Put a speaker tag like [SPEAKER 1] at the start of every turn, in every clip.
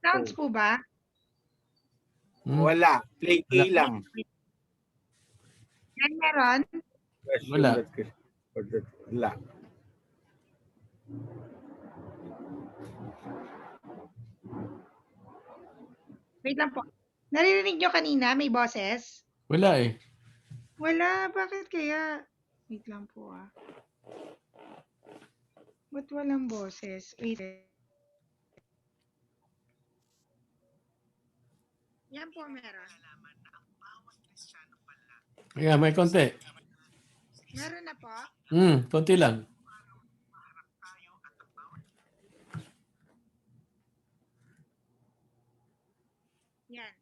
[SPEAKER 1] Sounds
[SPEAKER 2] Oh.
[SPEAKER 1] po ba?
[SPEAKER 2] Wala. Plain A
[SPEAKER 3] Wala.
[SPEAKER 2] lang.
[SPEAKER 1] Yan meron?
[SPEAKER 2] Question
[SPEAKER 3] Wala.
[SPEAKER 2] that wala.
[SPEAKER 1] Wait lang po. Naririnig nyo kanina may boses?
[SPEAKER 3] Wala eh.
[SPEAKER 1] Wala, bakit kaya? Wait lang po ah. Ba't walang boses? Wait. Yan po meron.
[SPEAKER 3] Kaya may konti.
[SPEAKER 1] Meron na po?
[SPEAKER 3] Konti lang.
[SPEAKER 1] Yan.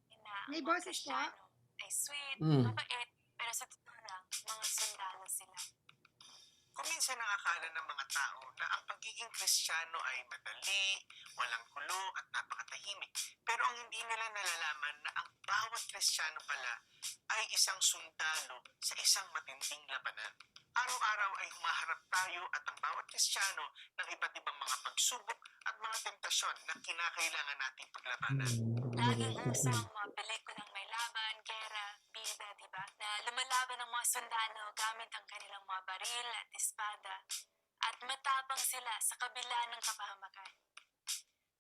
[SPEAKER 1] May boses po?
[SPEAKER 4] Ay sweet,
[SPEAKER 3] Mm.
[SPEAKER 4] mabait, pero sa totoo lang, mga sundalo sila.
[SPEAKER 5] Kung minsan nakakala ng mga tao na ang pagiging Kristiyano ay madali, walang gulo at napakatahimik. Pero ang hindi nila nalalaman na ang bawat Kristiyano pala ay isang sundalo sa isang matinding labanan. Araw-araw ay humaharap tayo at ang bawat Kristiyano ng iba't ibang mga pagsubok at mga tentasyon na kinakailangan nating paglabanan.
[SPEAKER 4] Laging uso ang mga pelikulang may laban, gera, bida, diba? Na lumalaban ng mga sundalo gamit ang kanilang mga baril at espada. At matapang sila sa kabila ng kapahamakan.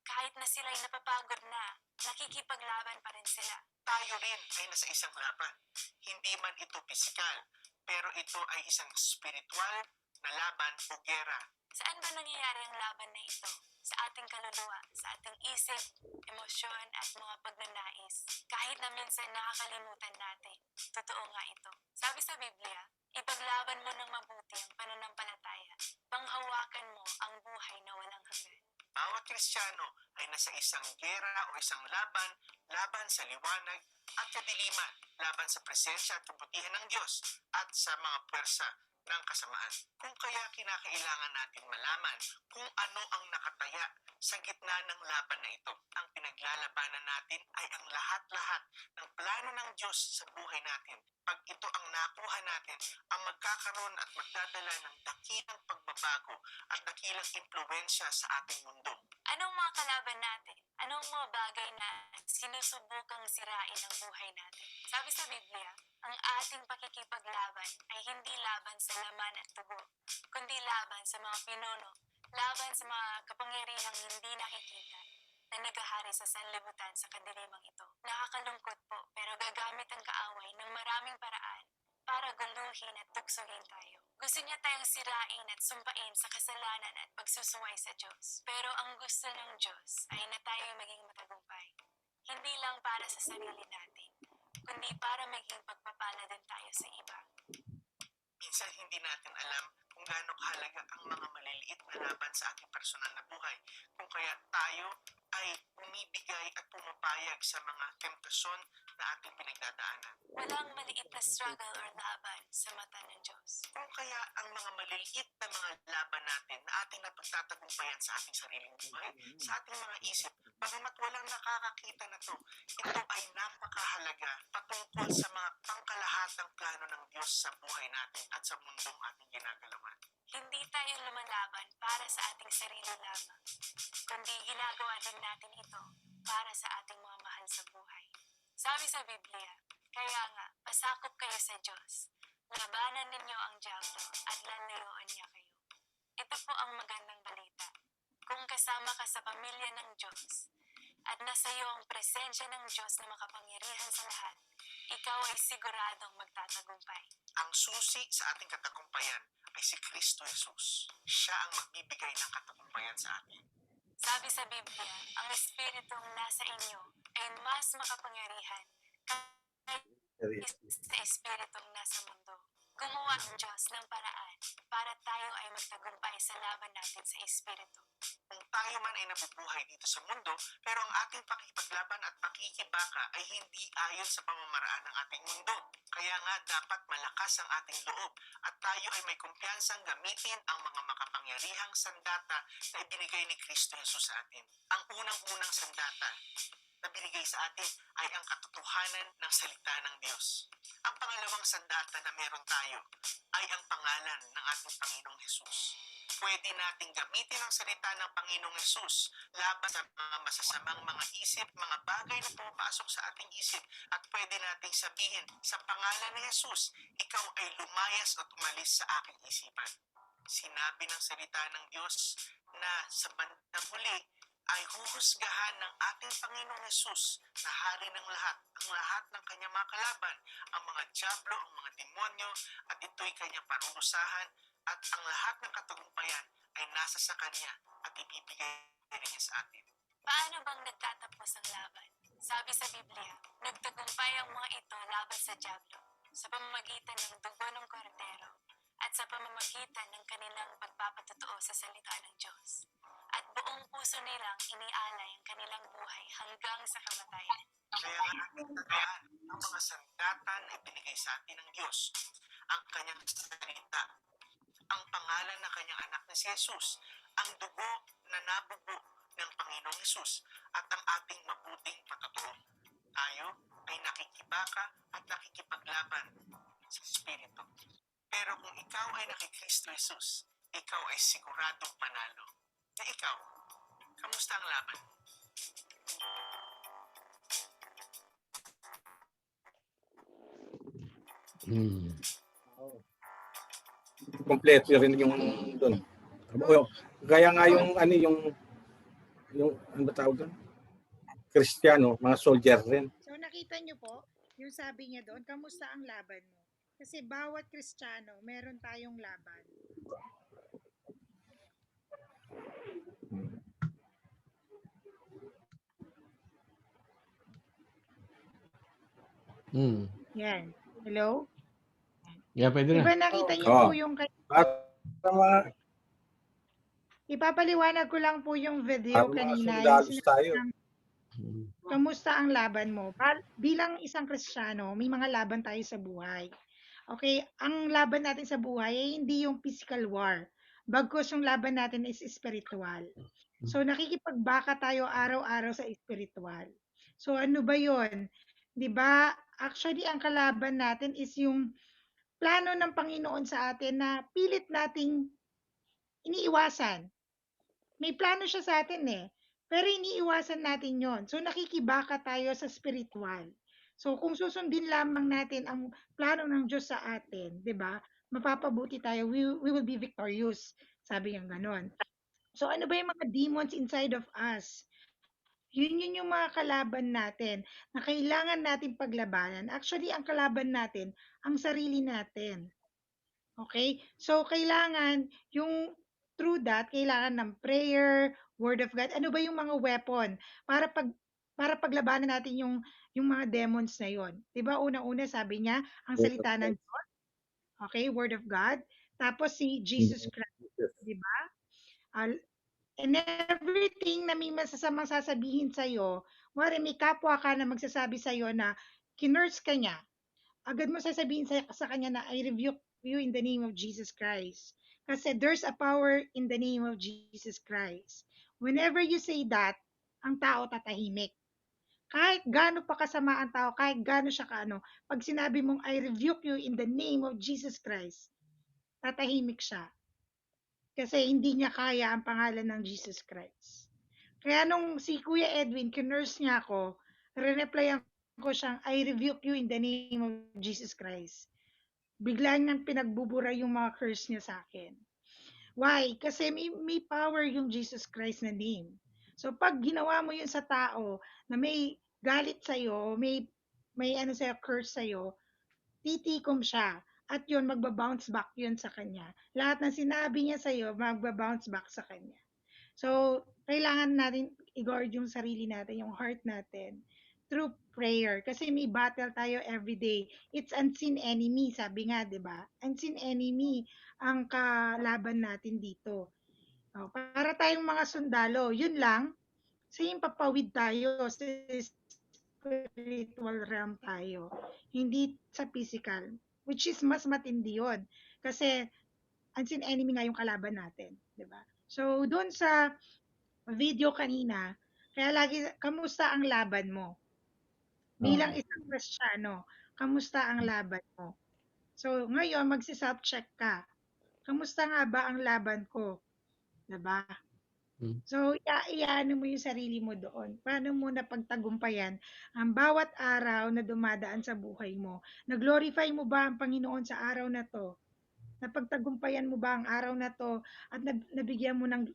[SPEAKER 4] Kahit na sila'y napapagod na, nakikipaglaban pa rin sila.
[SPEAKER 5] Tayo rin ay nasa isang laban. Hindi man ito pisikal, pero ito ay isang spiritual na laban o gera.
[SPEAKER 4] Saan ba nangyayari ang laban na ito? Sa ating kaluluwa, sa ating isip, emosyon at mga pagnanais. Kahit na minsan nakakalimutan natin. Totoo nga ito. Sabi sa Biblia, ipaglaban mo ng mabuti ang pananampalataya. Panghawakan mo ang buhay na walang hanggan.
[SPEAKER 5] Bawat Kristiyano ay nasa isang gera o isang laban sa liwanag at kadiliman, laban sa presensya at kabutihan ng Diyos at sa mga puwersa ng kasamaan. Kung kaya kinakailangan natin malaman kung ano ang nakataya sa gitna ng laban na ito. Ang pinaglalabanan natin ay ang lahat-lahat ng plano ng Diyos sa buhay natin. Pag ito ang nakuha natin, ang magkakaroon at magdadala ng dakilang pagbabago at dakilang impluensya sa ating mundo.
[SPEAKER 4] Anong mga kalaban natin? Anong mga bagay na sinusubukang sirain ang buhay natin? Sabi sa Biblia, ang ating pakikipaglaban ay hindi laban sa laman at dugo, kundi laban sa mga pinuno, laban sa mga kapangyarihang hindi nakikita na naghahari sa sanlibutan sa kadilimang ito. Nakakalungkot po, pero gagamit ang kaaway ng maraming paraan para guluhin at tuksohin tayo. Gusto niya tayong sirain at sumpain sa kasalanan at pagsusuway sa Diyos. Pero ang gusto ng Diyos ay na tayo maging matagumpay. Hindi lang para sa sarili natin, kundi para maging pagpapala din tayo sa iba.
[SPEAKER 5] Minsan hindi natin alam kung gaano kahalaga ang mga maliliit na laban sa ating personal na buhay. Kung kaya tayo ay umibigay at pumapayag sa mga temptasyon na ating pinagdadaanan.
[SPEAKER 4] Walang maliit na struggle or laban sa mata ng Diyos.
[SPEAKER 5] Kung kaya ang mga maliliit na mga laban natin na ating napagtatagumpayan sa ating sariling buhay, sa ating mga isip, bagamat walang nakakakita na to, ito ay napakahalaga patungkol sa mga pangkalahatang plano ng Diyos sa buhay natin at sa mundong ating ginagalawan.
[SPEAKER 4] Hindi tayo lumalaban para sa ating sarili lamang, kundi ginagawa din natin ito para sa ating mga mahal sa buhay. Sabi sa Biblia, kaya nga, pasakop kayo sa Diyos. Labanan ninyo ang diablo at lalayuan niya kayo. Ito po ang magandang balita. Kung kasama ka sa pamilya ng Diyos at nasa iyo ang presensya ng Diyos na makapangyarihan sa lahat, ikaw ay siguradong magtatagumpay.
[SPEAKER 5] Ang susi sa ating katagumpayan ay si Kristo Jesus. Siya ang magbibigay ng katagumpayan sa atin.
[SPEAKER 4] Sabi sa Biblia, ang Espiritong nasa inyo ay mas makapangyarihan kaysa sa Espiritong nasa mundo. Gumawa ang Diyos ng paraan para tayo ay magtagumpay sa laban natin sa Espiritu.
[SPEAKER 5] Kung tayo man ay nabubuhay dito sa mundo, pero ang ating pakikipaglaban at pakikibaka ay hindi ayon sa pamamaraan ng ating mundo. Kaya nga dapat malakas ang ating loob at tayo ay may kumpiyansang gamitin ang mga makapangyarihang sandata na ibinigay ni Kristo Jesus sa atin. Ang unang-unang sandata na binigay sa atin ay ang katotohanan ng salita ng Diyos. Ang pangalawang sandata na meron tayo ay ang pangalan ng ating Panginoong Jesus. Pwede nating gamitin ang salita ng Panginoong Yesus laban sa mga masasamang mga isip, mga bagay na pumapasok sa ating isip. At pwede nating sabihin, sa pangalan ni Yesus, ikaw ay lumayas at umalis sa aking isipan. Sinabi ng salita ng Diyos na sa bandang huli ay huhusgahan ng ating Panginoong Yesus na hari ng lahat, ang lahat ng kanyang mga kalaban, ang mga dyablo, ang mga demonyo, at ito'y kanyang parurusahan, at ang lahat ng katagumpayan ay nasa sa kanya at ibibigay rin niya sa atin.
[SPEAKER 4] Paano bang nagtatapos ang laban? Sabi sa Biblia, nagtagumpay ang mga ito laban sa dyablo sa pamamagitan ng dugo ng kordero at sa pamamagitan ng kanilang pagpapatotoo sa salita ng Diyos. At buong puso nilang inialay ang kanilang buhay hanggang sa kamatayan.
[SPEAKER 5] Kaya ating tandaan ang mga sandatan na ibinigay sa atin ng Diyos, ang kanyang salita, ang pangalan ng kanyang anak na si Jesus, ang dugo na nabubo ng Panginoong Jesus, at ang ating mabuting patotoo. Tayo ay nakikibaka at nakikipaglaban sa Espiritu. Pero kung ikaw ay nakikristo Jesus, ikaw ay siguradong panalo. Na ikaw, kamusta ang laban?
[SPEAKER 2] Kompleto rin yung doon. Kaya nga yung ano yung ano ba tawag doon? Kristiyano, mga soldier rin.
[SPEAKER 1] So nakita niyo po, yung sabi niya doon, kamusta ang laban mo? Kasi bawat Kristiyano, meron tayong laban. Yan. Hello?
[SPEAKER 3] Yeah, pwede na.
[SPEAKER 1] Diba nakita niyo
[SPEAKER 2] Oo.
[SPEAKER 1] po yung
[SPEAKER 2] At mga,
[SPEAKER 1] ipapaliwanag ko lang po yung video
[SPEAKER 2] mga
[SPEAKER 1] kanina.
[SPEAKER 2] soldados
[SPEAKER 1] Yung
[SPEAKER 2] tayo.
[SPEAKER 1] kamusta ang laban mo? Bilang isang Kristiyano, may mga laban tayo sa buhay. Okay, ang laban natin sa buhay ay hindi yung physical war. Bagkus yung laban natin is spiritual. So nakikipagbaka tayo araw-araw sa spiritual. So ano ba 'yon? 'Di ba? Actually ang kalaban natin is yung plano ng Panginoon sa atin na pilit nating iniiwasan. May plano siya sa atin eh. Pero iniiwasan natin yon. So nakikibaka tayo sa spiritual. So kung susundin lamang natin ang plano ng Diyos sa atin, 'di ba? Mapapabuti tayo. We will be victorious. Sabi niya ganon. So ano ba yung mga demons inside of us? Yun yung mga kalaban natin na kailangan natin paglabanan. Actually, ang kalaban natin, ang sarili natin. Okay? So, kailangan yung through that, kailangan ng prayer, word of God. Ano ba yung mga weapon para paglabanan natin yung mga demons na yon? 'Di ba? Una-una sabi niya, ang salita ng Diyos, okay, word of God. Tapos si Jesus Christ, 'di ba? And everything na may masasamang sasabihin sa'yo, may kapwa ka na magsasabi sa'yo na kinurse ka niya, agad mo sasabihin sa kanya na I rebuke you in the name of Jesus Christ. Kasi there's a power in the name of Jesus Christ. Whenever you say that, ang tao tatahimik. Kahit gaano pa kasama ang tao, kahit gaano siya kaano, pag sinabi mong I rebuke you in the name of Jesus Christ, tatahimik siya. Kasi hindi niya kaya ang pangalan ng Jesus Christ. Kaya nung si Kuya Edwin, kinurse niya ako, re-replyan ko siyang, I rebuke you in the name of Jesus Christ. Bigla niyang pinagbubura yung mga curse niya sa akin. Why? Kasi may power yung Jesus Christ na name. So pag ginawa mo yun sa tao na may galit sa'yo, may ano sa'yo, curse sa'yo, titikom siya. At yun, magbabounce back yun sa kanya. Lahat ng sinabi niya sa'yo, magbabounce back sa kanya. So, kailangan natin i-guard yung sarili natin, yung heart natin, through prayer. Kasi may battle tayo every day. It's unseen enemy, sabi nga, di ba? Unseen enemy ang kalaban natin dito. Para tayong mga sundalo, yun lang, same papawid tayo sa spiritual realm tayo. Hindi sa physical. Which is mas matindi yun. Kasi unseen enemy nga yung kalaban natin. Diba? So, doon sa video kanina, kaya lagi, kamusta ang laban mo? Bilang isang Kristiyano, kamusta ang laban mo? So, ngayon, magsi-self-check ka. Kamusta nga ba ang laban ko? 'Di ba?
[SPEAKER 3] Hmm.
[SPEAKER 1] So, iano mo yung sarili mo doon. Paano mo napagtagumpayan ang bawat araw na dumadaan sa buhay mo? Na-glorify mo ba ang Panginoon sa araw na 'to? Napagtagumpayan mo ba ang araw na 'to at nabigyan mo ng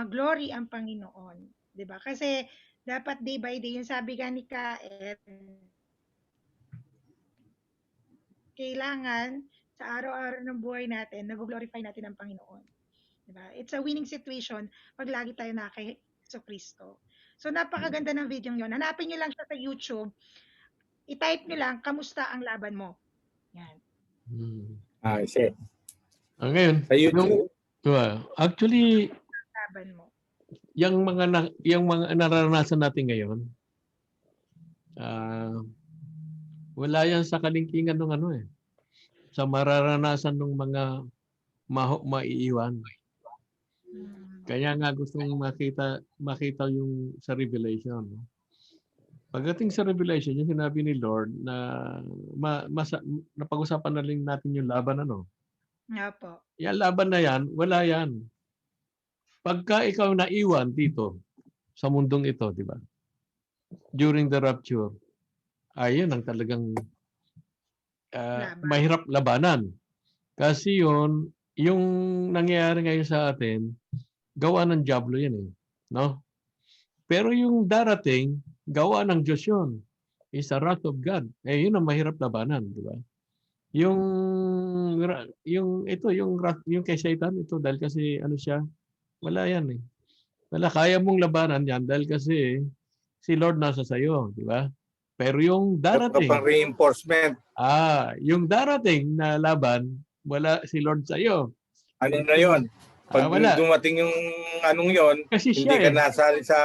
[SPEAKER 1] glory ang Panginoon, 'di ba? Kasi dapat day by day, yung sabi nga ni Kaed, kailangan sa araw-araw ng buhay natin, nag-glorify natin ang Panginoon. 'Di ba? It's a winning situation pag lagi tayo na kay Kristo. So napakaganda ng video yon. Hanapin niyo lang siya sa YouTube. I-type niyo lang, kamusta ang laban mo? Yan.
[SPEAKER 2] Kasi
[SPEAKER 3] Ngayon,
[SPEAKER 2] sa YouTube,
[SPEAKER 3] actually,
[SPEAKER 1] Laban mo.
[SPEAKER 3] yung mga nararanasan natin ngayon, wala yan sa kalingkingan ng sa mararanasan ng mga maiiwan. Kaya nga gusto kong makita yung sa Revelation. No? Pagdating sa Revelation, yung sinabi ni Lord na napag-usapan na rin natin yung laban
[SPEAKER 1] Nga po.
[SPEAKER 3] Yan laban na yan, wala yan. Pagka ikaw naiwan dito sa mundong ito, di ba? During the rapture, ayun ang talagang mahirap labanan. Kasi yung nangyayari ngayon sa atin, gawa ng diablo yan no? Pero yung darating, gawa ng Diyos yun. Is a wrath of God. Yun ang mahirap labanan, di ba? Yung kay Satan ito dahil kasi siya, wala yan Wala, kaya mong labanan yan dahil kasi si Lord nasa sayo, di ba? Pero yung darating,
[SPEAKER 2] reinforcement.
[SPEAKER 3] yung darating na laban, wala si Lord sayo.
[SPEAKER 2] Ano na yon? Pag dumating yung yon,
[SPEAKER 3] kasi
[SPEAKER 2] hindi ka nasali sa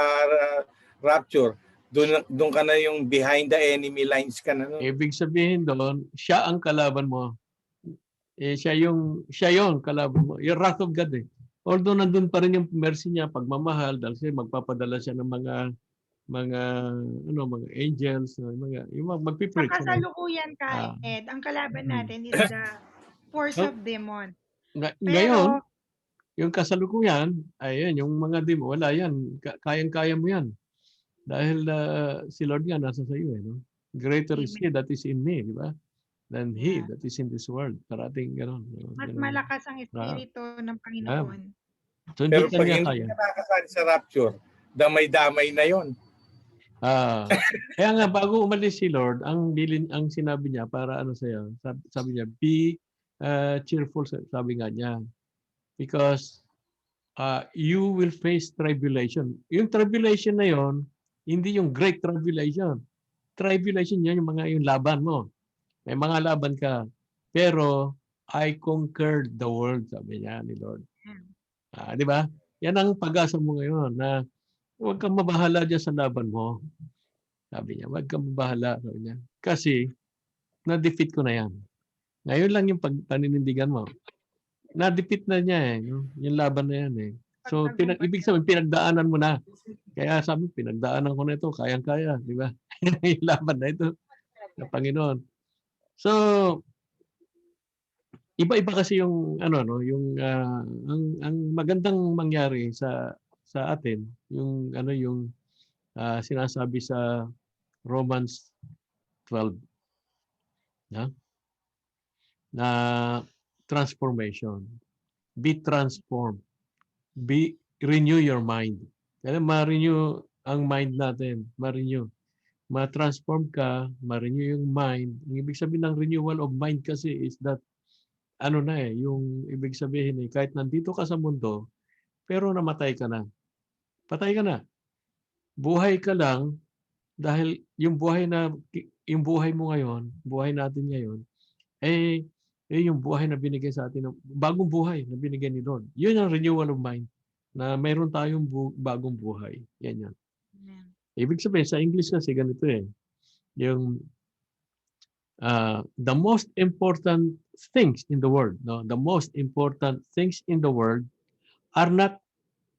[SPEAKER 2] rapture, doon ka na yung behind the enemy lines ka na.
[SPEAKER 3] Ibig sabihin doon, siya ang kalaban mo. Siya yung kalaban mo. Yung wrath of God Although nandun pa rin yung mercy niya, pagmamahal, dahil siya magpapadala siya ng mga angels, yung magpipreach.
[SPEAKER 1] Sa kasalukuyan, Kaed, ang kalaban natin is the force of demon.
[SPEAKER 3] Ngayon, yung kasalukuyan, ayun, yung mga demon, wala yan. Kayang-kaya mo yan. Dahil si Lord nga nasa sa iyo. No? Greater is He that is in me, di ba? Than He that is in this world. Parating gano'n.
[SPEAKER 1] Mas malakas ang Espiritu ng Panginoon.
[SPEAKER 3] So,
[SPEAKER 2] pero pag hindi ka nakasali sa rapture, damay-damay na yon.
[SPEAKER 3] Kaya nga, bago umalis si Lord, ang sinabi niya, para sa'yo, sabi niya, be cheerful, sabi nga niya. Because you will face tribulation. Yung tribulation na yon, hindi yung great tribulation. Tribulation yan, yung laban mo. May mga laban ka. Pero, I conquered the world, sabi niya ni Lord. Di ba? Yan ang pag-asa mo ngayon na huwag kang mabahala dyan sa laban mo. Sabi niya, huwag kang mabahala. Sabi niya. Kasi, na-defeat ko na yan. Ngayon lang yung paninindigan mo. Na-defeat na niya yung laban na yan So, ibig sabihin, pinagdaanan mo na. Kaya sabi, pinagdaanan ko na ito, kayang-kaya. Di ba? Yung laban na ito ng Panginoon. So, iba-iba kasi yung ang magandang mangyari sa atin, yung sinasabi sa Romans 12 na transformation. Be transformed. Renew your mind. Kaya ma-renew ang mind natin. Ma-renew. Ma-transform ka, ma-renew yung mind. Ang ibig sabihin ng renewal of mind kasi is that, yung ibig sabihin kahit nandito ka sa mundo, pero namatay ka na. Patay ka na. Buhay ka lang dahil yung buhay mo ngayon, buhay natin ngayon, yung buhay na binigay sa atin, bagong buhay na binigay ni Lord. Yun ang renewal of mind, na mayroon tayong bagong buhay. Yan. Ibig sabihin, sa English kasi ganito yung the most important things in the world, the most important things in the world are not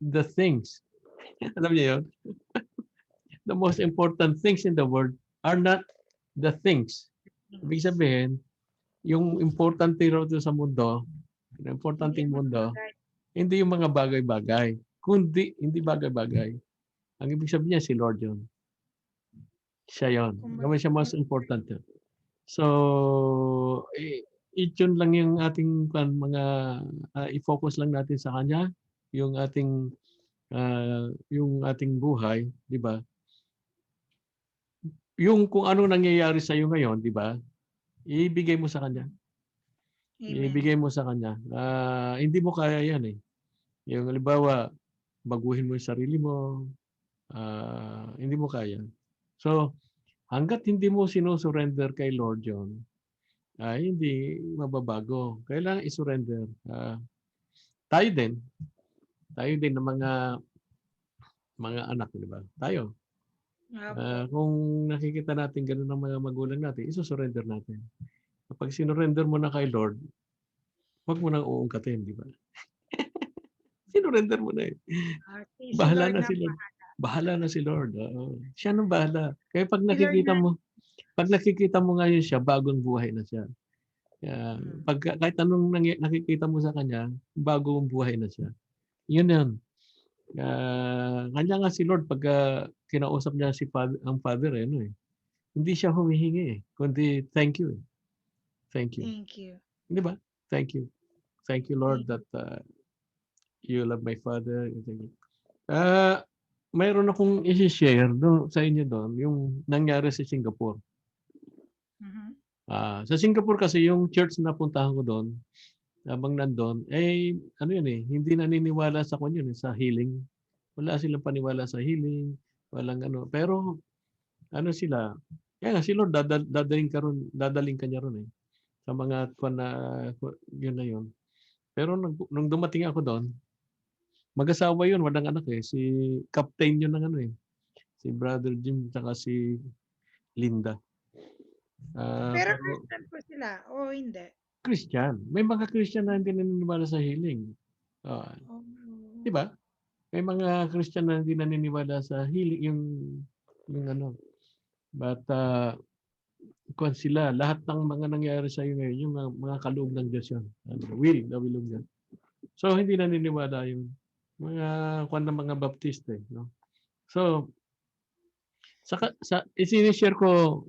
[SPEAKER 3] the things. Alam niyo yun? The most important things in the world are not the things. Ibig sabihin, yung importante raw sa mundo, Ang importanteng
[SPEAKER 1] Hindi
[SPEAKER 3] mundo,
[SPEAKER 1] bagay.
[SPEAKER 3] hindi yung mga bagay-bagay, kundi hindi bagay-bagay. Ang ibig sabihin niya si Lord yun. Siya yun. Naman siya mas important yun. So, yun lang yung ating mga i-focus lang natin sa Kanya, yung ating buhay, di ba? Yung kung ano nangyayari sa iyo ngayon, di ba? Ibigay mo sa Kanya.
[SPEAKER 1] Amen.
[SPEAKER 3] Ibigay mo sa Kanya. Hindi mo kaya yan eh. Yung halimbawa, baguhin mo yung sarili mo, hindi mo kaya. So, hanggat hindi mo sinusurrender kay Lord yun, hindi mababago. Kailangan isurrender. Tayo din ng mga anak, di ba? Tayo. Kung nakikita natin gano'n ng mga magulang natin, isusurrender natin. Kapag sinurrender mo na kay Lord, huwag mo nang uungkatin, di ba? Sinurrender mo na eh.
[SPEAKER 1] Si
[SPEAKER 3] Bahala
[SPEAKER 1] Lord
[SPEAKER 3] na si Lord. Bahala na si Lord. Siya nang bahala. Kaya pag nakikita mo ngayon siya, bagong buhay na siya. Kahit anong nakikita mo sa kanya, bagong buhay na siya. Yun yan. Kanya nga si Lord pag kinausap niya ang Father, hindi siya humihingi kundi thank you. Thank you.
[SPEAKER 1] Thank you.
[SPEAKER 3] Di ba? Thank you. Thank you, Lord, that you love my Father. Mayroon akong i-share sa inyo doon, yung nangyari sa Singapore. Sa Singapore kasi, yung church na puntahan ko doon, habang nandun, hindi naniniwala sa sa healing. Wala silang paniwala sa healing, walang Pero, sila, kaya si Lord, dadaling ka niya ron sa mga yun na yun. Pero nung dumating ako doon, mag-asawa yun, walang anak si captain yun ng si Brother Jim, saka si Linda.
[SPEAKER 1] Pero Christian po sila, o hindi?
[SPEAKER 3] Christian. May mga Christian na hindi naniniwala sa healing. Di ba? May mga Christian na hindi naniniwala sa healing, yung But, kung sila, lahat ng mga nangyayari sa iyo ngayon, yung mga kaloob ng Diyos yun. Will of God. So, hindi naniniwala yung mga Baptiste. No? So, isinishare ko,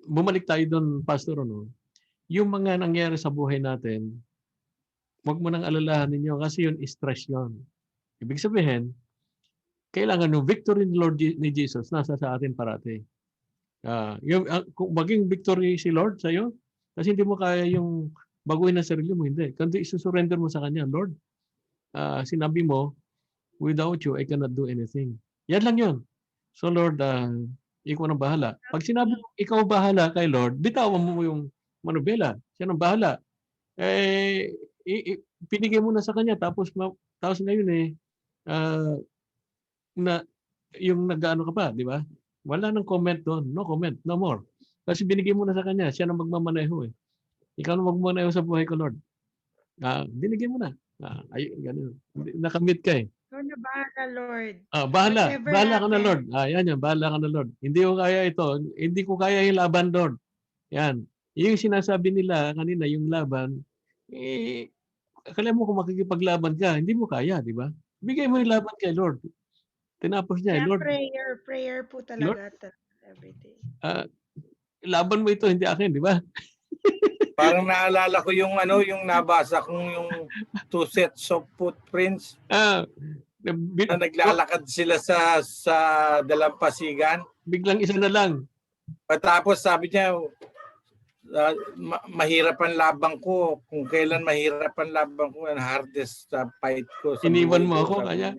[SPEAKER 3] bumalik tayo doon, Pastor, yung mga nangyari sa buhay natin, huwag mo nang alalahanin ninyo kasi yun, stress yun. Ibig sabihin, kailangan yung victory ni Lord ni Jesus nasa sa atin parati. Kung maging victory si Lord sa iyo, kasi hindi mo kaya yung baguhin ang sarili mo, hindi. Kundi isusurrender mo sa Kanya, Lord, sinabi mo, without you, I cannot do anything. Yan lang yun. So Lord, ikaw nang bahala. Pag sinabi mo, ikaw bahala kay Lord, bitawan mo yung manubela. Siya nang bahala. Pinigay mo na sa Kanya, tapos ngayon na yung nag-ano ka pa, di ba? Wala nang comment doon. No comment, no more. Kasi binigay mo na sa Kanya, siya nang magmamaneho Ikaw nang magmamaneho sa buhay ko, Lord. Binigay mo na. Ganun. Nakamit ka
[SPEAKER 1] Ikaw na bahala, Lord.
[SPEAKER 3] Bahala.
[SPEAKER 1] Whatever
[SPEAKER 3] Bahala ka na,
[SPEAKER 1] happens.
[SPEAKER 3] Lord. Yan. Bahala ka na, Lord. Hindi ko kaya ito. Hindi ko kaya yung laban, Lord. Yan. Yung sinasabi nila kanina, yung laban, akala mo kung makikipaglaban ka, hindi mo kaya, di ba? Bigay mo yung laban kay Lord. Tinapos niya,
[SPEAKER 1] Kaya
[SPEAKER 3] Lord.
[SPEAKER 1] prayer po talaga everyday.
[SPEAKER 3] Laban mo ito, hindi akin, di ba?
[SPEAKER 2] Parang naalala ko yung yung nabasa kong yung 2 sets of footprints. Na naglalakad sila sa dalampasigan.
[SPEAKER 3] Biglang isa na lang.
[SPEAKER 2] Tapos sabi niya, mahirap ang labang ko. Kung kailan mahirap ang labang ko, ang hardest fight ko.
[SPEAKER 3] Iniwan mo ako, kaya?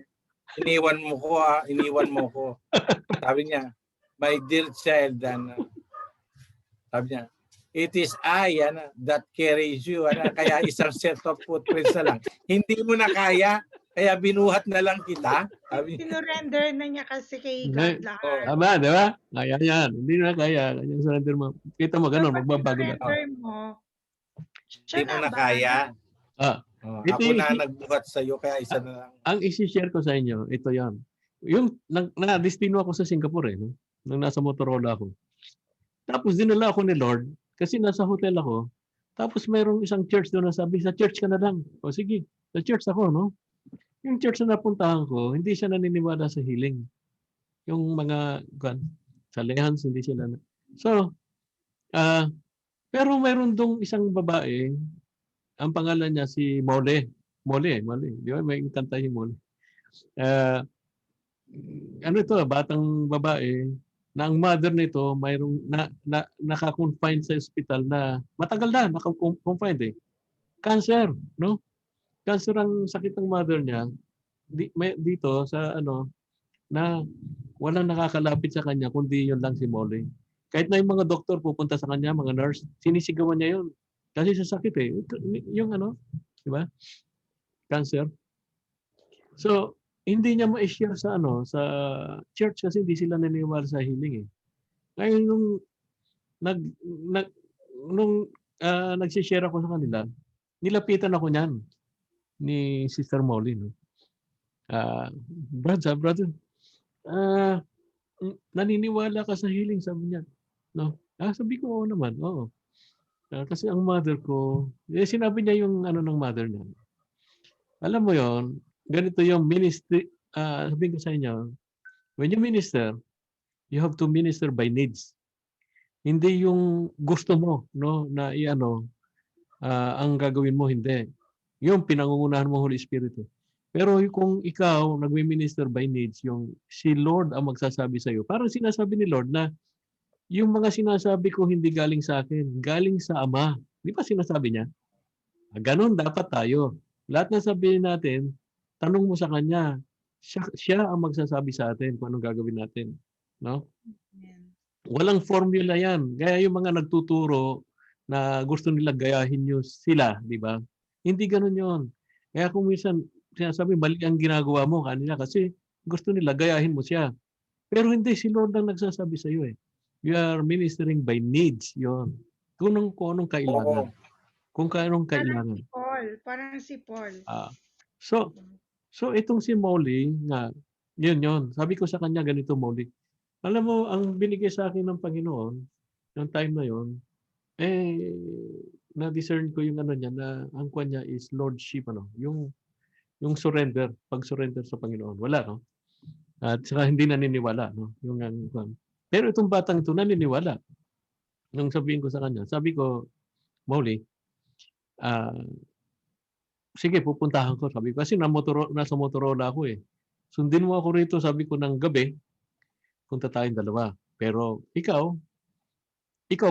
[SPEAKER 2] Iniwan mo ko. Sabi niya, my dear child, sabi niya, it is I that carries you. Kaya isang set of footprints na lang. Hindi mo na kaya, kaya binuhat na lang kita.
[SPEAKER 1] Sinurrender na niya kasi kay God lahat.
[SPEAKER 3] Tama, di ba? Kaya yan. Hindi na kaya. Kanya surrender mo. Kita mo, ganun, magbabago na.
[SPEAKER 2] Hindi mo na kaya. Ako na nagbuhat sa iyo, kaya isa na lang.
[SPEAKER 3] Ang isi-share ko sa inyo, ito yan. Yung, na-destino ako sa Singapore, nung nasa Motorola ako. Tapos dinala ako ni Lord, kasi nasa hotel ako, Tapos mayroong isang church doon na sabi, sa church ka na lang. O sige, sa church ako, no? Yung church na napuntahan ko, hindi siya naniniwala sa healing. Yung mga sa Lehans, hindi sila. So, pero mayroon dong isang babae, ang pangalan niya si Mole. Mole. Di ba? May kanta si Mole. Ano ito, batang babae, na ang mother nito mayroong naka-confine sa ospital na matagal na naka-confine Cancer, no? Cancer ang sakit ng mother niya. Dito sa na walang nakakalapit sa kanya kundi yun lang si Molly. Kahit na yung mga doktor pupunta sa kanya, mga nurse, sinisigawan niya yun. Kasi sa sakit yung di ba? Cancer. So, hindi niya ma-share sa sa church kasi hindi sila naniniwala sa healing Ngayon nung nag-share ako sa kanila, nilapitan ako niyan ni Sister Molly, no. Brother, naniniwala ka sa healing, sabi niya, no? Sabi ko, oo naman, oo. Kasi ang mother ko, sinabi niya yung ng mother niya. Alam mo yon, ganito yung ministry, sabihin ko sa inyo, when you minister, you have to minister by needs. Hindi yung gusto mo, no, na ang gagawin mo, hindi. Yung pinangungunahan mo Holy Spirit. Pero kung ikaw nagmi-minister by needs, yung si Lord ang magsasabi sa iyo. Parang sinasabi ni Lord na yung mga sinasabi ko hindi galing sa akin, galing sa Ama. Di ba sinasabi niya? Ganon dapat tayo. Lahat na sabihin natin, tanong mo sa Kanya. Siya ang magsasabi sa atin kung anong gagawin natin. No? Walang formula yan. Kaya yung mga nagtuturo na gusto nila gayahin nyo sila, di ba? Hindi ganun yon. Kaya kung minsan sinasabi, mali ang ginagawa mo kanila kasi gusto nila gayahin mo siya. Pero hindi, si Lord ang nagsasabi sa iyo You are ministering by needs, yon. Kung anong kailangan. Kung anong kailangan.
[SPEAKER 1] Parang si Paul.
[SPEAKER 3] So itong si Molly nga, yun. Sabi ko sa kanya ganito, Molly. Alam mo, ang binigay sa akin ng Panginoon, yung time na yon, na-discern ko yung niya, na ang kwan niya is Lordship, yung surrender, pag-surrender sa Panginoon. Wala, no? At saka hindi naniniwala, no? Pero itong batang ito, naniniwala. Nung sabihin ko sa kanya, sabi ko, Molly, sige, pupuntahan ko. Sabi ko, kasi nasa Motorola ako Sundin mo ako rito, sabi ko, ng gabi, punta tayong dalawa. Pero ikaw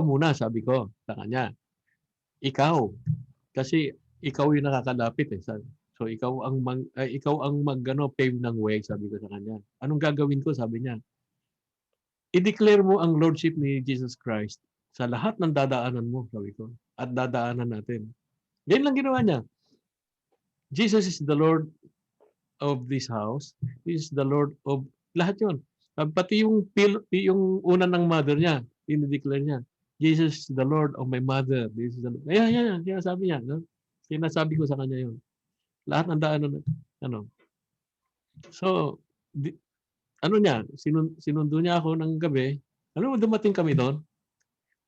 [SPEAKER 3] muna, sabi ko sa kanya. Ikaw. Kasi ikaw yung nakakalapit So ikaw ang pave ng way, sabi ko sa kanya. Anong gagawin ko, sabi niya? I-declare mo ang Lordship ni Jesus Christ sa lahat ng dadaanan mo, sabi ko. At dadaanan natin. Yan lang ginawa niya. Jesus is the Lord of this house. He is the Lord of lahat yon. Pati yung una ng mother niya, i-declare niya. Jesus is the Lord of my mother. This is the Lord. Yan. Sinasabi niya. No? Sinasabi ko sa kanya yon. Lahat ng daanan. So, sinundo niya ako ng gabi. Dumating kami doon.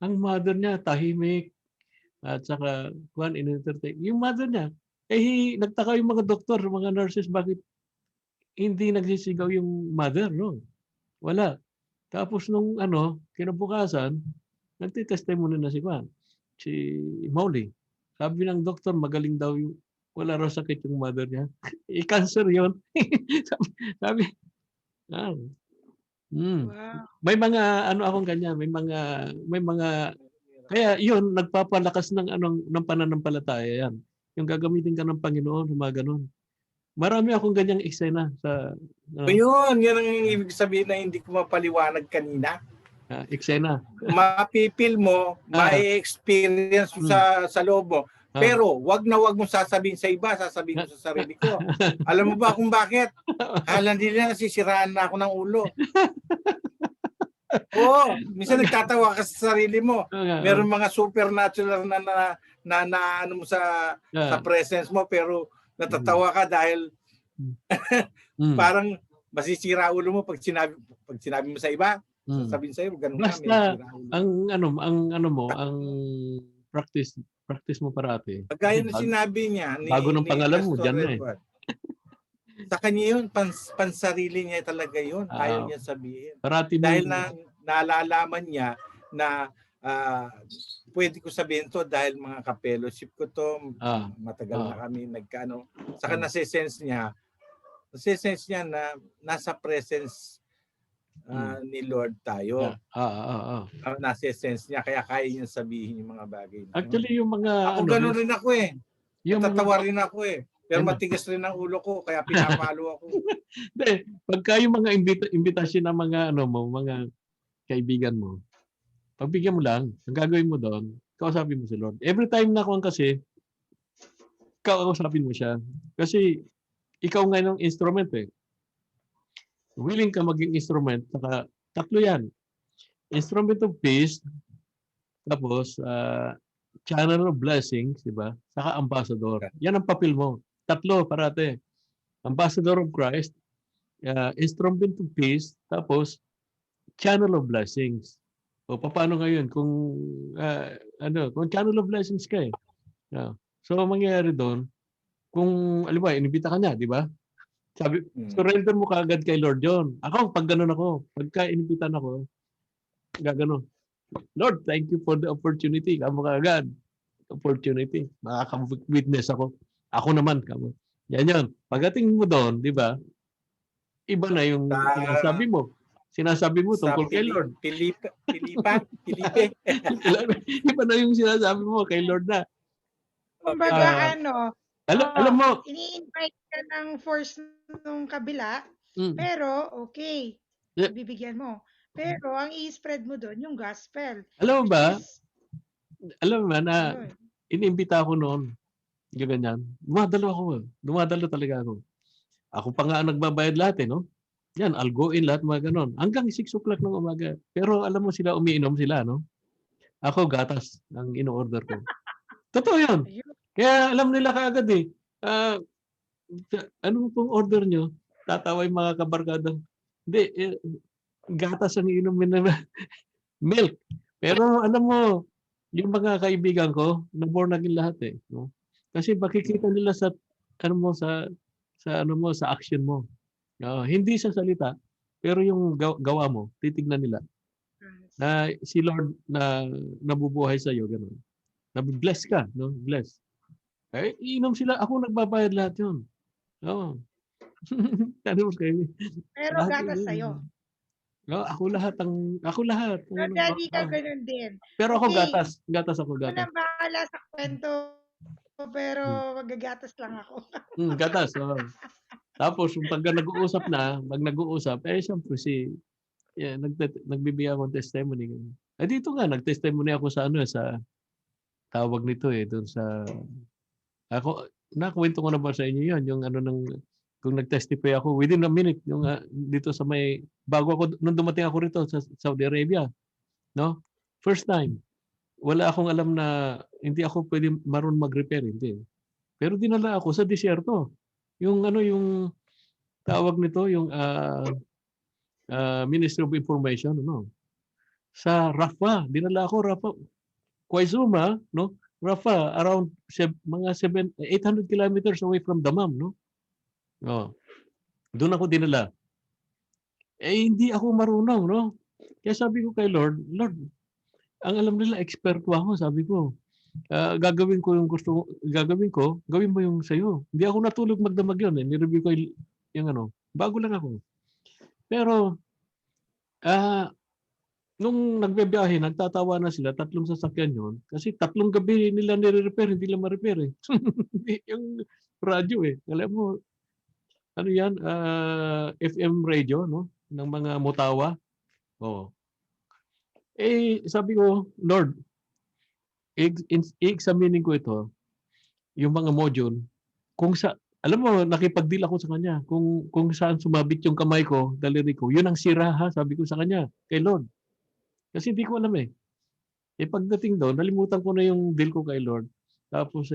[SPEAKER 3] Ang mother niya, tahimik. At saka, in-entertain. Yung mother niya, nagtaka yung mga doktor, mga nurses, bakit hindi nagsisigaw yung mother, no? Wala. Tapos nung kinabukasan, nagtitestimony na si Molly. Sabi ng doktor, magaling daw wala raw sakit yung mother niya. Cancer yun. sabi,
[SPEAKER 1] Wow.
[SPEAKER 3] May mga akong ganyan, may mga kaya yun nagpapalakas ng pananampalataya yan. Yung gagamitin ka ng Panginoon, mga ganun. Marami akong ganyang eksena sa
[SPEAKER 2] Yun ang ibig sabihin na hindi ko mapaliwanag kanina.
[SPEAKER 3] Eksena.
[SPEAKER 2] Mapipil mo, ma-experience mo sa loob mo. Pero wag mong sasabihin sa iba, sasabihin ko sa sarili ko. Alam mo ba kung bakit? Hindi na nasisiraan na ako ng ulo. Minsan nagtatawa ka sa sarili mo. Meron mga supernatural na mo sa presence mo, pero natatawa ka dahil parang masisira ulo mo pag sinabi mo sa iba. Sasabihin sa iyo, ganun
[SPEAKER 3] basta, ang practice mo parati.
[SPEAKER 2] Kagaya
[SPEAKER 3] Kasi
[SPEAKER 2] ng sinabi niya
[SPEAKER 3] bago ng pangalan mo,
[SPEAKER 2] Pastor
[SPEAKER 3] dyan na eh.
[SPEAKER 2] Edward. Sa kanya yun, pansarili niya talaga yun. Ayaw
[SPEAKER 3] Ah,
[SPEAKER 2] niya sabihin.
[SPEAKER 3] parati mo
[SPEAKER 2] Dahil nalalaman niya na pwede ko sabihin to dahil mga ka-fellowship ko to, matagal na kami nagkaano. Saka nasisense niya na nasa presence ni Lord tayo. Nasisense niya, kaya kaya niya sabihin yung mga bagay na yun.
[SPEAKER 3] Actually, yung mga
[SPEAKER 2] Ako gano'n rin ako eh.
[SPEAKER 3] yung
[SPEAKER 2] Natatawa rin ako eh. Pero matigas rin ang ulo ko, kaya pinapalo ako.
[SPEAKER 3] Hindi, pagka yung mga imbitasyon ng mga mga kaibigan mo, pagbigyan mo lang, ang gagawin mo doon, kausapin mo si Lord. Every time na kuwan kasi, kausapin mo siya. Kasi ikaw ngayon ang instrument eh. Willing ka maging instrument, saka tatlo yan. Instrument of peace, tapos channel of blessings, di ba? Saka ambassador. Yan ang papel mo. Tatlo parate. Ambassador of Christ, instrument of peace, tapos channel of blessings. O paano ngayon kung kung channel of blessings ka eh. So mangyayari doon, kung alam mo, inibita ka niya, di ba? Sabi, surrender mo kaagad kay Lord John. Ako, pag ganun ako, pagka inibitan ako, gagano. Lord, thank you for the opportunity. Kamo kaagad. Opportunity. Makaka-witness ako. Ako naman, kamo. Yan yun. Pagdating mo doon, di ba? Iba na yung sinasabi mo. Sinasabi mo tungkol kay Lord.
[SPEAKER 2] Filipe.
[SPEAKER 3] Iba na yung sinasabi mo kay Lord na.
[SPEAKER 1] Kumbaga
[SPEAKER 3] Alam mo,
[SPEAKER 1] ini-invite ka ng force nung kabila, pero okay, bibigyan mo. Pero ang i-spread mo doon yung gospel.
[SPEAKER 3] Alam mo ba? Alam mo ba na inimbita ako noon, yung ganyan. Dumadalo talaga ako. Ako pa nga ang nagbabayad lahat eh, no? Yan, I'll go in lahat, mga ganon. Hanggang 6 o'clock ng umaga. Pero alam mo sila, umiinom sila, no? Ako, gatas ang ino-order ko. Totoo yun. Kaya alam nila kaagad eh. Ano pong order nyo? Tatawa yung mga kabarkada. Hindi, gatas ang iinumin na milk. Pero alam mo, yung mga kaibigan ko, na-born again lahat eh. No? Kasi makikita nila sa action mo. Hindi sa salita, pero yung gawa mo, titignan nila. Na si Lord na nabubuhay sa iyo, gano'n. Na-bless ka, no? Bless. Eh, iinom sila. Ako nagbabayad lahat yun. Oo.
[SPEAKER 1] Pero gatas sa'yo.
[SPEAKER 3] No, ako lahat.
[SPEAKER 1] Pero daddy ka ganun din.
[SPEAKER 3] Pero ako gatas. Gatas ako, gatas.
[SPEAKER 1] Walang bahala sa kwento, pero magagatas lang ako.
[SPEAKER 3] Gatas, oo. Tapos, pag nag-uusap, siyempre nagbibigay ako ng testimony. Dito nga, nag-testimony ako sa tawag nito eh, doon sa, nakwento ko na ba sa inyo yun, yung kung nag-testify ako, within a minute, yung dito sa nung dumating ako rito sa Saudi Arabia, no? First time, wala akong alam na, hindi ako pwede marunong mag-repair, hindi. Pero dinala ako sa disyerto. Yung tawag nito, yung Ministry of Information, sa Rafah, dinala ako Rafah. Kwaizuma, no? Rafah, around mga 800 kilometers away from Dammam, no? Doon ako dinala. Hindi ako marunong, no? Kaya sabi ko kay Lord, ang alam nila, experto ako, sabi ko. Gagawin ko yung gawin mo yung sa'yo. Hindi ako natulog magdamag yun. Nireview ko yung bago lang ako. Pero, nung nagbebiyahe, nagtatawa na sila, 3 sasakyan yun. Kasi 3 gabi nila nire-repair, hindi lang ma-repair eh. Yung radyo eh. Alam mo, ano yan? FM radio, no? Ng mga mutawa. Oo. Sabi ko, Lord, i-examinin ko ito, yung mga module, alam mo, nakipag-deal ako sa kanya, kung saan sumabit yung kamay ko, daliri ko, yun ang sira ha, sabi ko sa kanya, kay Lord. Kasi hindi ko alam eh. Pagdating doon, nalimutan ko na yung deal ko kay Lord. Tapos,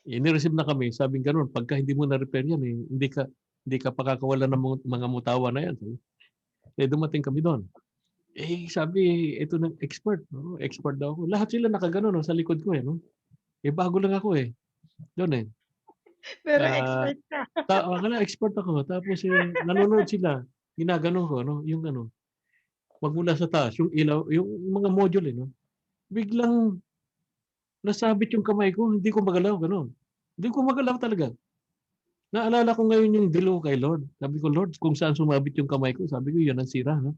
[SPEAKER 3] ini-receive na kami, sabing ganun, pagka hindi mo na-repair yan, hindi ka pakakawalan ng mga mutawa na yan. Dumating kami doon. Eh, sabi, ito ng expert. No? Expert daw ako. Lahat sila nakagano no, sa likod ko eh. No? Eh, bago lang ako eh. Doon eh.
[SPEAKER 1] Pero
[SPEAKER 3] Ah,
[SPEAKER 1] expert ka.
[SPEAKER 3] akala expert ako. Tapos eh, nanonood sila. Ginagano ko, no? Yung ano, magmula sa taas, yung ilaw, yung mga module eh. No? Biglang nasabit yung kamay ko. Hindi ko magalaw, gano'n. Hindi ko magalaw talaga. Naalala ko ngayon yung dilo kay Lord. Sabi ko, Lord, kung saan sumabit yung kamay ko, sabi ko, yun ang sira. No?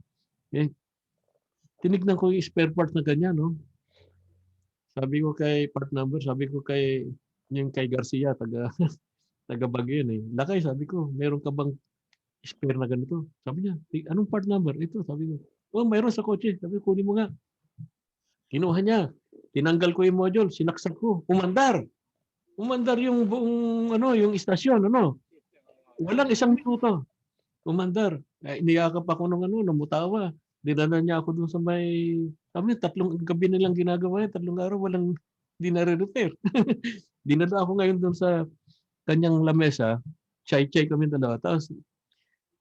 [SPEAKER 3] Eh, tinignan ko yung spare part na ganyan, no? Sabi ko kay part number, sabi ko kay yung kay Garcia, taga Baguio yun eh. Lakay, sabi ko, meron ka bang spare na ganito? Sabi niya, anong part number? Ito, sabi ko. Oh, mayroon sa kotse. Sabi ko, kunin mo nga. Kinuha niya. Tinanggal ko yung module, sinaksak ko. Umandar. Umandar yung buong, ano, yung istasyon, ano. Walang isang minuto. Umandar. Niyakap ako ng ano, namutawa. Dinala niya ako dun sa may, sabi niya, 3 gabi nilang ginagawa yan, 3 araw, walang, di nare-repair. Dinala ako ngayon dun sa kanyang lamesa, chay-chay kami dalawa. Tapos,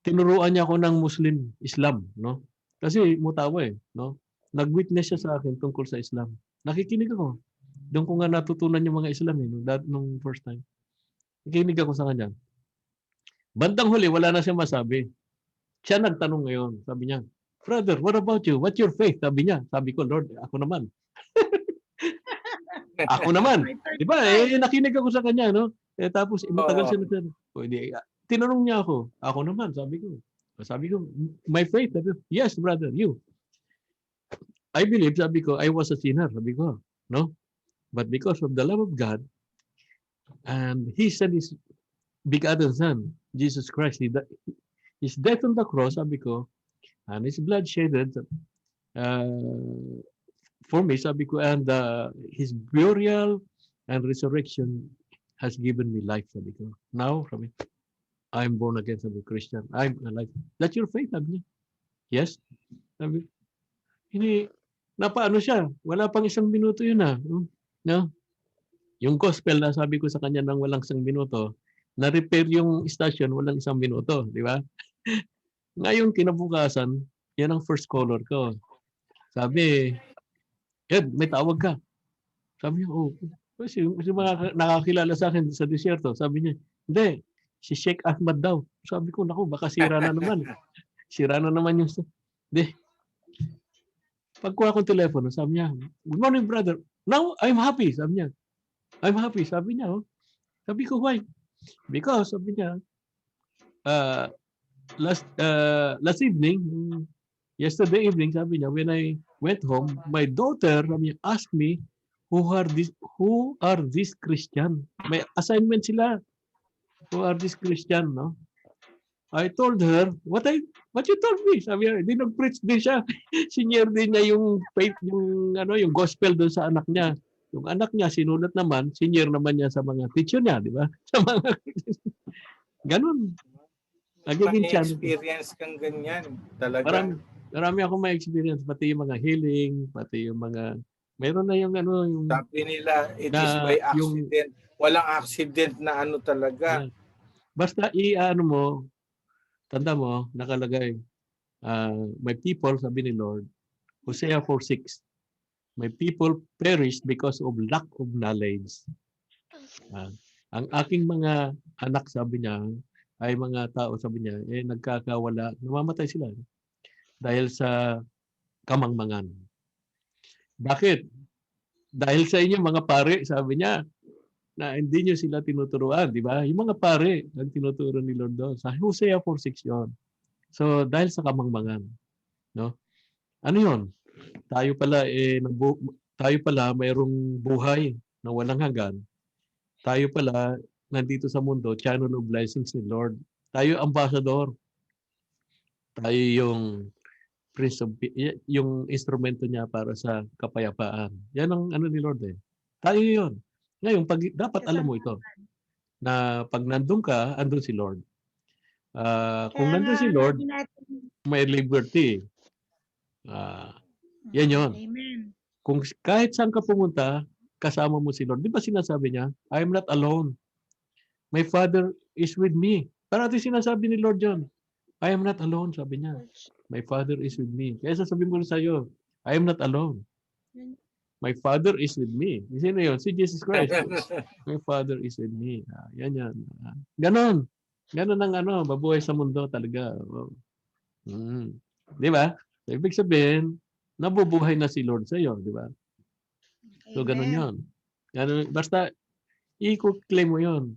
[SPEAKER 3] tinuruan niya ako ng Muslim, Islam, no? Kasi mutawa eh, no? Nag-witness siya sa akin tungkol sa Islam. Nakikinig ako. Doon ko nga natutunan yung mga Islam eh, nung first time. Nakikinig ako sa kanya. Bandang huli, wala na siya masabi. Siya nagtanong ngayon, sabi niya, Brother, what about you? What's your faith? Sabi niya. Sabi ko, Lord, ako naman. Ako naman. Di ba? Eh, nakinig ako sa kanya, no? Eh, tapos, matagal siya nagsabi. Tinanong niya ako. Ako naman, sabi ko. Sabi ko, my faith. Sabi ko, yes, brother, you. I believe, sabi ko, I was a sinner. Sabi ko, no? But because of the love of God, and He sent His begotten Son, Jesus Christ, His death on the cross, sabi ko, and His blood shedded for me, sabi ko, and His burial and resurrection has given me life, sabi ko. Now, sabi, I'm born again, sabi Christian. I'm alive. That's your faith, sabi niya. Yes. Sabi, hindi, napaano siya. Wala pang 1 minuto yun ah. No? Yung gospel na sabi ko sa kanya nang walang 1 minuto, na-repair yung station, walang 1 minuto. Di ba? Ngayon, kinabukasan, yan ang first caller ko. Sabi, Ed, may tawag ka. Sabi niya, oh. Si mga nakakilala sa akin sa disyerto, sabi niya, hindi, si Sheikh Ahmad daw. Sabi ko, naku, baka sira na naman. Sira na naman yung... Hindi. Pagkuha kong telepono, sabi niya, good morning, brother. Now, I'm happy, sabi niya. I'm happy, sabi niya. Oh. Sabi ko, why? Because, sabi niya, last evening, yesterday evening, sabi niya, when I went home, my daughter asked me, who are these Christian? May assignment sila. Who are these Christian, no? I told her, what you told me? Sabi niya, di nag-preach din siya. Senior din niya yung faith, yung gospel doon sa anak niya. Yung anak niya, sinulat naman, senior naman niya sa mga teacher niya, di ba? Sa mga, ganun.
[SPEAKER 2] May experience kang ganyan. Talaga.
[SPEAKER 3] Marami akong may experience, pati yung mga healing, pati yung mga, meron na yung yung...
[SPEAKER 2] Sabi nila, it is by accident. Walang accident na ano talaga.
[SPEAKER 3] Basta mo, tanda mo, nakalagay, my people, sabi ni Lord, Hosea 4:6, my people perished because of lack of knowledge. Ang aking mga anak, sabi niya, ay mga tao, sabi niya, nagkakawala, namamatay sila dahil sa kamangmangan. Bakit? Dahil sa inyo mga pare, sabi niya, na hindi nyo sila tinuturuan, di ba? Yung mga pare, ang tinuturo ni Lord doon. Sa Hosea 4:6 yun. So, dahil sa kamangmangan. No? Ano yun? Tayo pala mayroong buhay na walang hanggan. Tayo pala, nandito sa mundo, channel of blessings ni Lord. Tayo ambassador. Tayo yung yung instrumento niya para sa kapayapaan. Yan ang ano ni Lord eh. Tayo yun. Ngayon, dapat alam mo ito, na pag nandun ka, andun si Lord. Kung nandun si Lord, may liberty. Yan yun.
[SPEAKER 1] Amen.
[SPEAKER 3] Kung kahit saan ka pumunta, kasama mo si Lord. Di ba sinasabi niya, I am not alone. My Father is with me. Parati sinasabi ni Lord yun. I am not alone, sabi niya. My Father is with me. Kaya sasabihin ko sa iyo, I am not alone. My Father is with me. Sino yun? Si Jesus Christ. My Father is with me. Yan yan. Ganon. Ganon ang babuhay sa mundo talaga. Di ba? So, ibig sabihin, nabubuhay na si Lord sa iyo, di ba? So, ganon
[SPEAKER 1] Amen.
[SPEAKER 3] yun. Ganon, basta, i-claim mo yun.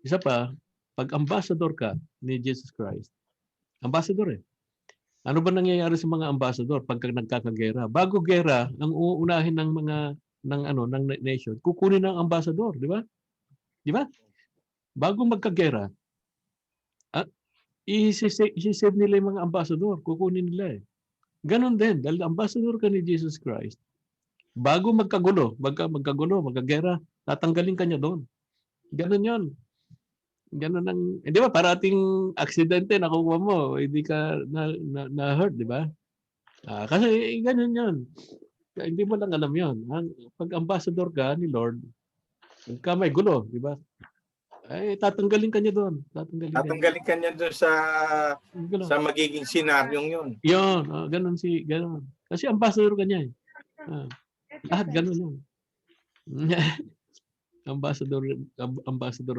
[SPEAKER 3] Isa pa, pag ambassador ka ni Jesus Christ, ambassador eh. Ano ba nangyayari sa mga ambassador pagka nagkakagera? Bago gera, ang uunahin ng mga ng nation, kukunin ng ambassador, di ba? Di ba? Bago magkagera, i-save nila yung mga ambassador, kukunin nila eh. Ganon din, dahil ambassador ka ni Jesus Christ, bago magkagera, tatanggalin ka niya doon. Ganon yun. Ganun di ba, parating aksidente nakuha mo, hindi ka na-hurt, di ba? Kasi ganun yun. Hindi mo lang alam yun. Pag ambassador ka ni Lord, pagka may gulo, di ba? Ay, tatanggalin ka niya doon.
[SPEAKER 2] Tatanggalin ka niya doon sa magiging senaryong yun.
[SPEAKER 3] Yun, ganun. Kasi ambassador ka niya eh. Lahat ganun yun. Ambassador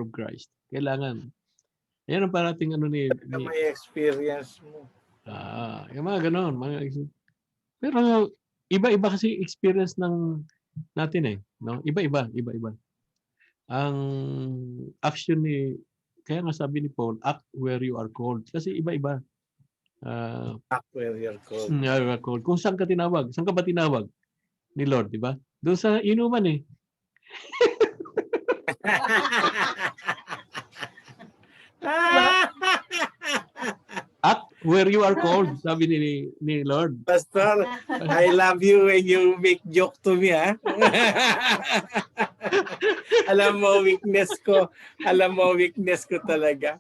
[SPEAKER 3] of Christ. Kailangan. Yan ang parating ni
[SPEAKER 2] may experience mo.
[SPEAKER 3] Yung mga ganon. Pero iba-iba kasi experience natin eh. No? Iba-iba. Ang action kaya nga sabi ni Paul, act where you are called. Kasi iba-iba.
[SPEAKER 2] Act where you are called.
[SPEAKER 3] You are called. Kung saan ka ba tinawag ni Lord, di ba? Doon sa inuman eh. Act where you are called, sabi ni Lord.
[SPEAKER 2] Pastor, I love you when you make joke to me, ha? Alam mo weakness ko talaga.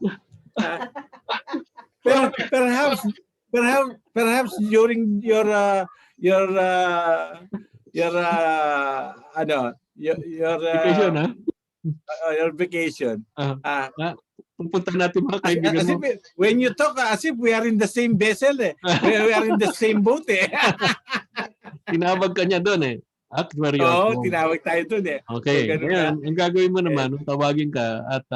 [SPEAKER 2] Pero perhaps during your
[SPEAKER 3] Vacation, ha?
[SPEAKER 2] Your vacation.
[SPEAKER 3] Pupunta natin mga kaibigan mo.
[SPEAKER 2] When you talk, as if we are in the same vessel eh. We are in the same boat eh.
[SPEAKER 3] Tinawag ka niya doon eh. Act where you are called.
[SPEAKER 2] Tinawag tayo doon eh.
[SPEAKER 3] Okay. So, ngayon, ang gagawin mo naman, tawagin ka at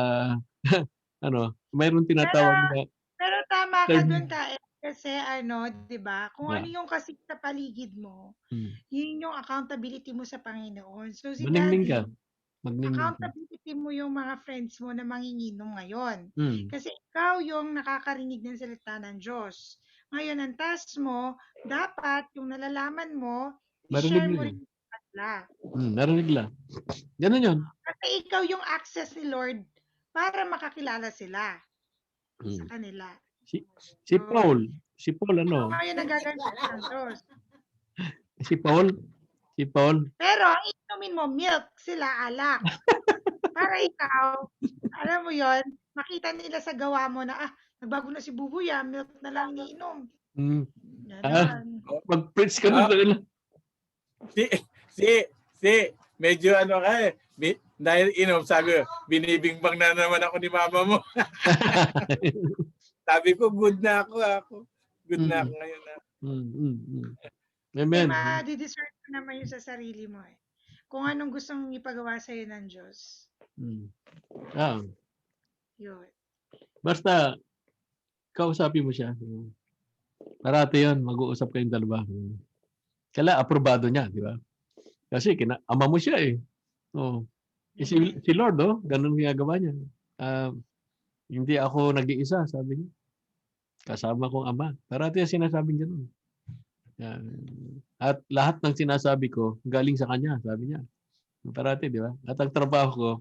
[SPEAKER 3] mayroon tinatawag na.
[SPEAKER 1] Pero tama ka doon kasi di ba? Kung ano yung kasi sa paligid mo, yun yung accountability mo sa Panginoon. So si
[SPEAKER 3] Maningning ka.
[SPEAKER 1] Accountability mo yung mga friends mo na manginginom ngayon. Kasi ikaw yung nakakarinig ng salita ng Diyos. Ngayon, ang task mo, dapat yung nalalaman mo, i-share mo rin sa kanila.
[SPEAKER 3] Narinig lang. Ganun yun.
[SPEAKER 1] Kasi ikaw yung access ni Lord para makakilala sila sa kanila.
[SPEAKER 3] Si Paul ano?
[SPEAKER 1] Ngayon, nagaganap ng Diyos.
[SPEAKER 3] Si Paul.
[SPEAKER 1] Pero ang inumin mo, milk, sila alak. Para ikaw, alam mo yon, makita nila sa gawa mo na, nagbago na si Bubuy, milk na lang iniinom.
[SPEAKER 3] Mag-preach ka na nila.
[SPEAKER 2] Medyo dahil inom, sabi ko, binibingbang na naman ako ni mama mo. Sabi ko, good na ako. Good na ako ngayon.
[SPEAKER 3] Amen.
[SPEAKER 1] Madi-discern mo naman yun sa sarili mo eh. Kung anong gustong ipagawa sa'yo ng Diyos. Yun.
[SPEAKER 3] Basta, kausapin mo siya. Parati yun, mag-uusap kayong dalawa. Kaya aprobado niya, di ba? Kasi ama mo siya eh. Si Lord, ganun ginagawa niya. Hindi ako nag-iisa, sabi niya. Kasama kong ama. Parati yung sinasabing gano'n. At lahat ng sinasabi ko, galing sa kanya, sabi niya. Parati, di ba? At ang trabaho ko,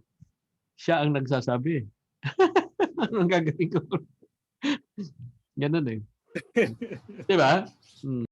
[SPEAKER 3] siya ang nagsasabi. Anong gagawin ko? Ganun eh. Di ba?